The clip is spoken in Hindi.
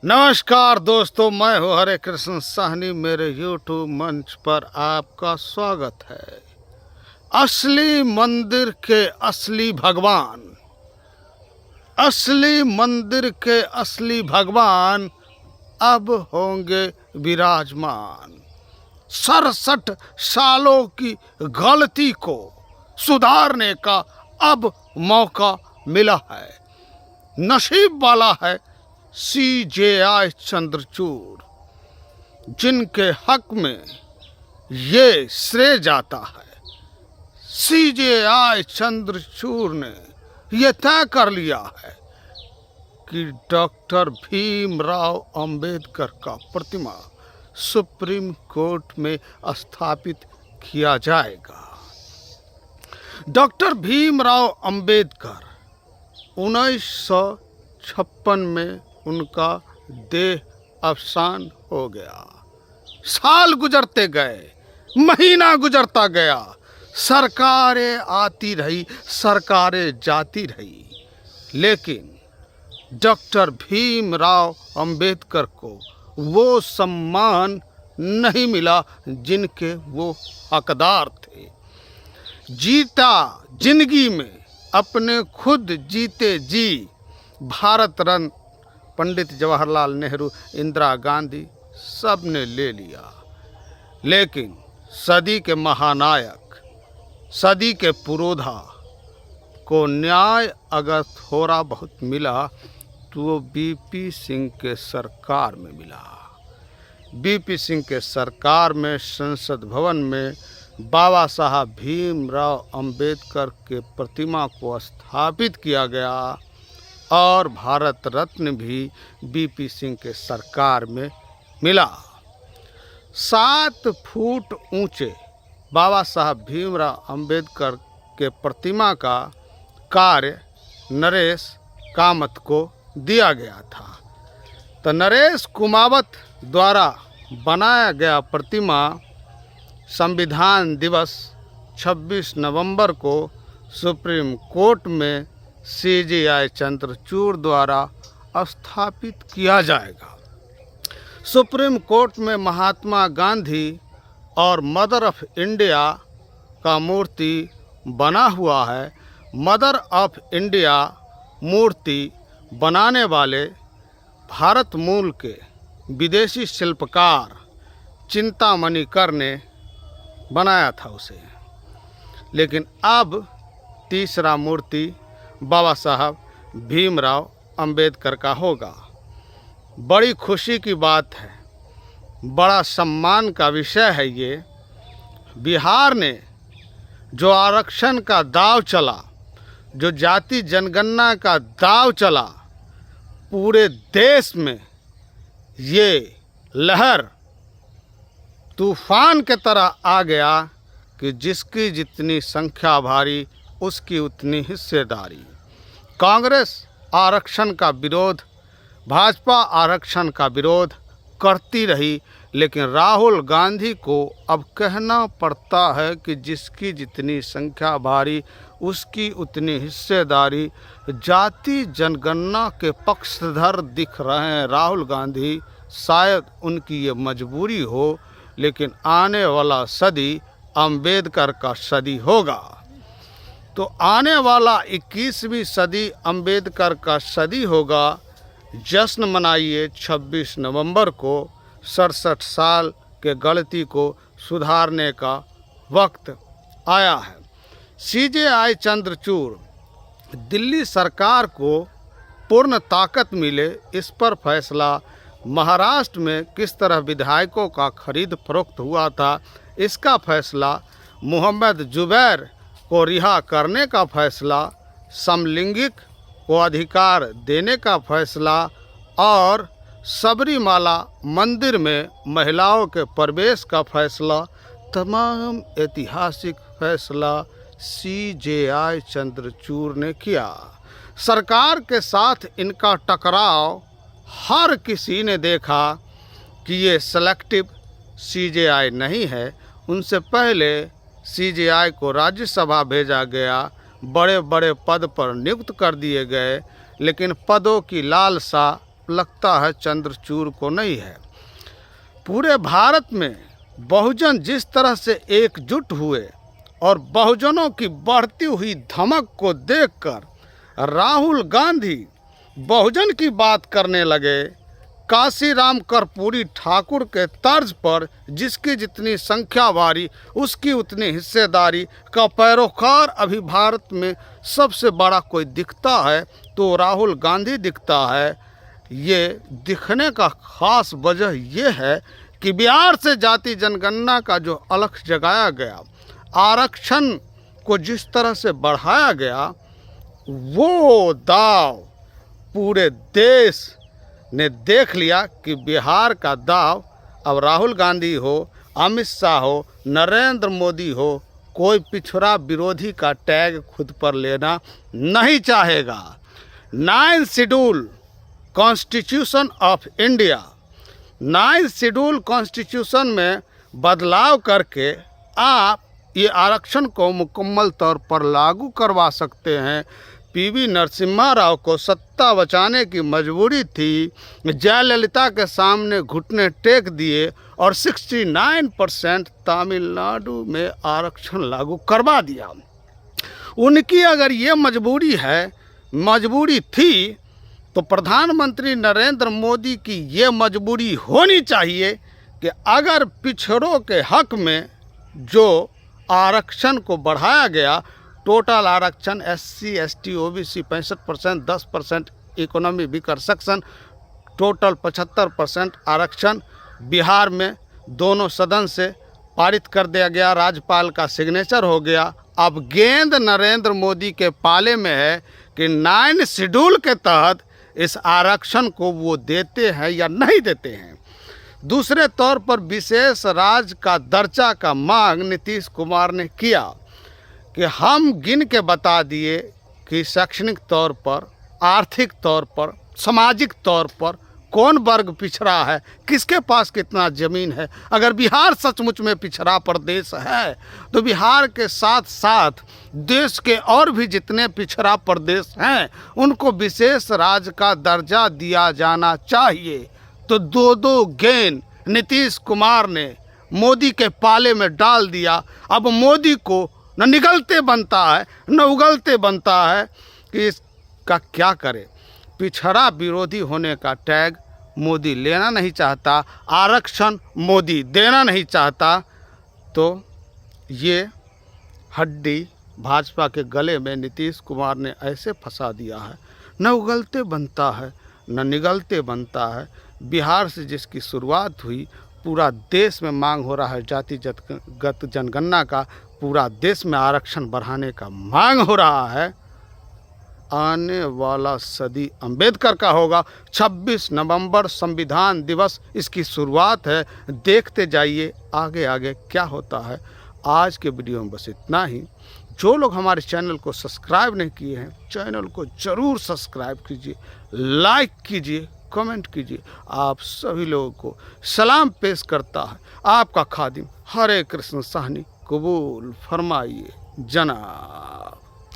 नमस्कार दोस्तों, मैं हूँ हरे कृष्ण साहनी। मेरे YouTube मंच पर आपका स्वागत है। असली मंदिर के असली भगवान, असली मंदिर के असली भगवान अब होंगे विराजमान। 67 सालों की गलती को सुधारने का अब मौका मिला है। नसीब वाला है CJI चंद्रचूड़, जिनके हक में ये श्रेय जाता है। CJI चंद्रचूड़ ने यह तय कर लिया है कि डॉक्टर भीमराव अंबेडकर का प्रतिमा सुप्रीम कोर्ट में स्थापित किया जाएगा। डॉक्टर भीमराव अंबेडकर 1956 में उनका देह अवसान हो गया। साल गुजरते गए, महीना गुजरता गया, सरकारें आती रही, सरकारें जाती रही, लेकिन डॉक्टर भीमराव अंबेडकर को वो सम्मान नहीं मिला जिनके वो हकदार थे। जीता जिंदगी में अपने खुद जीते जी भारत रत्न पंडित जवाहरलाल नेहरू, इंदिरा गांधी सब ने ले लिया, लेकिन सदी के महानायक, सदी के पुरोधा को न्याय अगर थोड़ा बहुत मिला तो वो BP सिंह के सरकार में मिला। BP सिंह के सरकार में संसद भवन में बाबा साहब भीमराव अंबेडकर के प्रतिमा को स्थापित किया गया और भारत रत्न भी BP सिंह के सरकार में मिला। 7 फुट ऊंचे बाबा साहब भीमराव अंबेडकर के प्रतिमा का कार्य नरेश कामत को दिया गया था। तो नरेश कुमावत द्वारा बनाया गया प्रतिमा संविधान दिवस 26 नवंबर को सुप्रीम कोर्ट में CJI चंद्रचूड़ द्वारा स्थापित किया जाएगा। सुप्रीम कोर्ट में महात्मा गांधी और मदर ऑफ इंडिया का मूर्ति बना हुआ है। मदर ऑफ इंडिया मूर्ति बनाने वाले भारत मूल के विदेशी शिल्पकार चिंतामणि कर ने बनाया था उसे, लेकिन अब तीसरा मूर्ति बाबा साहब भीमराव अंबेडकर का होगा। बड़ी खुशी की बात है, बड़ा सम्मान का विषय है ये। बिहार ने जो आरक्षण का दाव चला, जो जाति जनगणना का दाव चला, पूरे देश में ये लहर तूफान के तरह आ गया कि जिसकी जितनी संख्या भारी उसकी उतनी हिस्सेदारी। कांग्रेस आरक्षण का विरोध, भाजपा आरक्षण का विरोध करती रही, लेकिन राहुल गांधी को अब कहना पड़ता है कि जिसकी जितनी संख्या भारी उसकी उतनी हिस्सेदारी। जाति जनगणना के पक्षधर दिख रहे हैं राहुल गांधी, शायद उनकी ये मजबूरी हो, लेकिन आने वाला सदी अंबेडकर का सदी होगा। तो आने वाला 21वीं सदी अंबेडकर का सदी होगा। जश्न मनाइए 26 नवंबर को। 67 साल के गलती को सुधारने का वक्त आया है। CJI चंद्रचूड़ दिल्ली सरकार को पूर्ण ताकत मिले, इस पर फैसला। महाराष्ट्र में किस तरह विधायकों का खरीद फरोख्त हुआ था, इसका फैसला। मोहम्मद जुबैर को रिहा करने का फैसला, समलैंगिक को अधिकार देने का फैसला और सबरीमाला मंदिर में महिलाओं के प्रवेश का फैसला, तमाम ऐतिहासिक फैसला CJI चंद्रचूड़ ने किया। सरकार के साथ इनका टकराव हर किसी ने देखा कि ये सेलेक्टिव CJI नहीं है। उनसे पहले CJI को राज्यसभा भेजा गया, बड़े बड़े पद पर नियुक्त कर दिए गए, लेकिन पदों की लालसा लगता है चंद्रचूड़ को नहीं है। पूरे भारत में बहुजन जिस तरह से एकजुट हुए और बहुजनों की बढ़ती हुई धमक को देखकर राहुल गांधी बहुजन की बात करने लगे। काशीराम कर्पूरी ठाकुर के तर्ज पर जिसकी जितनी संख्या भारी उसकी उतनी हिस्सेदारी का पैरोकार अभी भारत में सबसे बड़ा कोई दिखता है तो राहुल गांधी दिखता है। ये दिखने का खास वजह ये है कि बिहार से जाति जनगणना का जो अलख जगाया गया, आरक्षण को जिस तरह से बढ़ाया गया, वो दाव पूरे देश ने देख लिया कि बिहार का दाव अब राहुल गांधी हो, अमित शाह हो, नरेंद्र मोदी हो, कोई पिछड़ा विरोधी का टैग खुद पर लेना नहीं चाहेगा। 9 schedule constitution of India, 9 schedule constitution में बदलाव करके आप ये आरक्षण को मुकम्मल तौर पर लागू करवा सकते हैं। पीवी नरसिम्हा राव को सत्ता बचाने की मजबूरी थी, जयललिता के सामने घुटने टेक दिए और 69% तमिलनाडु में आरक्षण लागू करवा दिया। उनकी अगर ये मजबूरी थी तो प्रधानमंत्री नरेंद्र मोदी की ये मजबूरी होनी चाहिए कि अगर पिछड़ों के हक में जो आरक्षण को बढ़ाया गया, टोटल आरक्षण SC ST OBC 65%, 10% economy weaker section, total 75% आरक्षण बिहार में दोनों सदन से पारित कर दिया गया, राज्यपाल का सिग्नेचर हो गया। अब गेंद नरेंद्र मोदी के पाले में है कि 9 शेड्यूल के तहत इस आरक्षण को वो देते हैं या नहीं देते हैं। दूसरे तौर पर विशेष राज्य का दर्जा का मांग नीतीश कुमार ने किया कि हम गिन के बता दिए कि शैक्षणिक तौर पर, आर्थिक तौर पर, सामाजिक तौर पर कौन वर्ग पिछड़ा है, किसके पास कितना ज़मीन है। अगर बिहार सचमुच में पिछड़ा प्रदेश है तो बिहार के साथ साथ देश के और भी जितने पिछड़ा प्रदेश हैं उनको विशेष राज्य का दर्जा दिया जाना चाहिए। तो दो गेंद नीतीश कुमार ने मोदी के पाले में डाल दिया। अब मोदी को न निगलते बनता है न उगलते बनता है कि इसका क्या करे। पिछड़ा विरोधी होने का टैग मोदी लेना नहीं चाहता, आरक्षण मोदी देना नहीं चाहता, तो ये हड्डी भाजपा के गले में नीतीश कुमार ने ऐसे फंसा दिया है, न उगलते बनता है न निगलते बनता है। बिहार से जिसकी शुरुआत हुई, पूरा देश में मांग हो रहा है जातिगत जनगणना का, पूरा देश में आरक्षण बढ़ाने का मांग हो रहा है। आने वाला सदी अंबेडकर का होगा। 26 नवंबर संविधान दिवस इसकी शुरुआत है। देखते जाइए आगे आगे क्या होता है। आज के वीडियो में बस इतना ही। जो लोग हमारे चैनल को सब्सक्राइब नहीं किए हैं, चैनल को ज़रूर सब्सक्राइब कीजिए, लाइक कीजिए, कमेंट कीजिए। आप सभी लोगों को सलाम पेश करता है आपका खादिम। हरे कृष्ण साहनी कबूल फरमाइए जनाब।